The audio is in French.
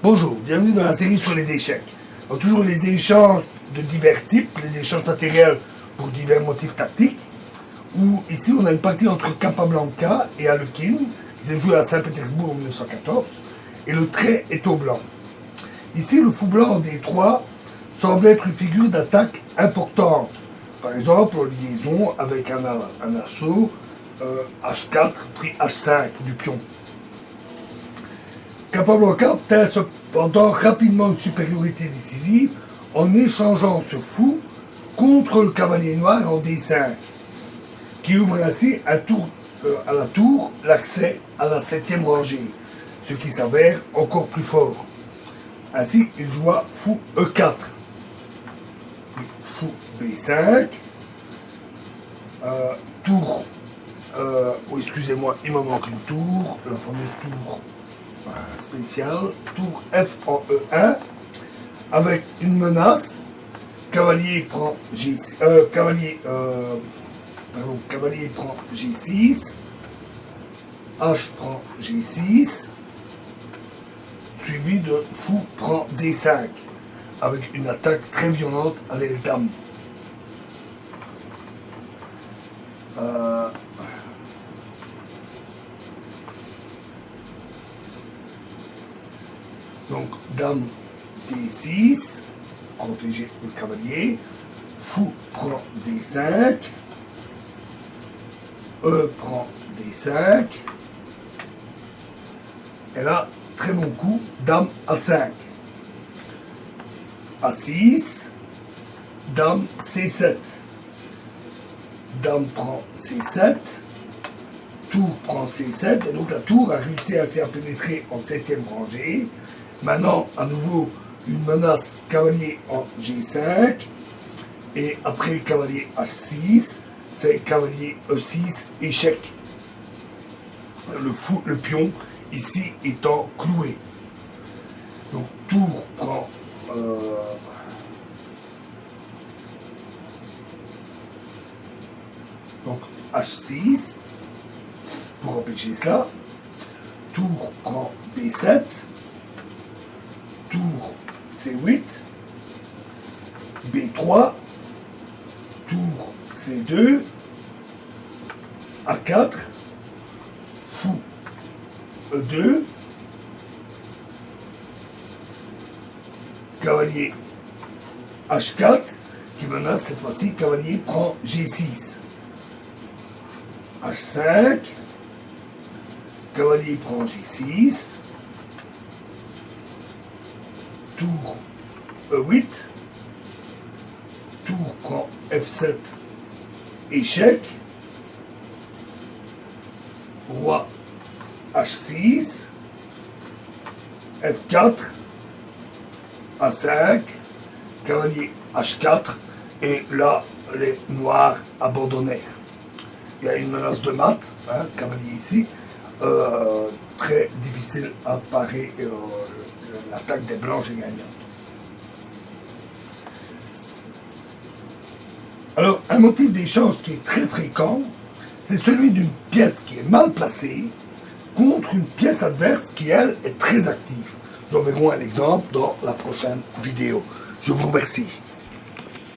Bonjour, bienvenue dans la série sur les échecs. Donc, toujours les échanges de divers types, les échanges matériels pour divers motifs tactiques. Où ici on a une partie entre Capablanca et Alekhine, qui s'est jouée à Saint-Pétersbourg en 1914, et le trait est au blanc. Ici le fou blanc des trois semble être une figure d'attaque importante. Par exemple, en liaison avec un assaut H4 puis H5 du pion. Capablanca obtient cependant rapidement une supériorité décisive en échangeant ce fou contre le cavalier noir en D5, qui ouvre ainsi à la tour l'accès à la 7e rangée, ce qui s'avère encore plus fort. Ainsi, il joua fou E4, fou B5, tour, excusez-moi, il me manque une tour, la fameuse tour spéciale, tour F en E1, avec une menace, cavalier prend G6, cavalier prend G6, H prend G6, suivi de fou prend D5, avec une attaque très violente à l'aile dame. Donc dame D6, protéger le cavalier, fou prend D5, E prend D5, et là, très bon coup, dame A5, A6, dame C7, dame prend C7, tour prend C7, et donc la tour a réussi à pénétrer en 7e rangée. Maintenant, à nouveau, une menace cavalier en G5, et après cavalier H6, c'est cavalier E6, échec. Le pion, ici, étant cloué. Donc, tour prend... donc, H6, pour empêcher ça. Tour prend B7. Tour C8, B3, tour C2, A4, fou E2, cavalier H4, qui menace cette fois-ci, cavalier prend G6, H5, cavalier prend G6, tour E8, tour prend F7, échec, roi H6, F4, A5, cavalier H4, et là, les noirs abandonnèrent. Il y a une menace de mat, cavalier ici, très difficile à parer. L'attaque des blancs est gagnante. Alors, un motif d'échange qui est très fréquent, c'est celui d'une pièce qui est mal placée contre une pièce adverse qui, elle, est très active. Nous en verrons un exemple dans la prochaine vidéo. Je vous remercie.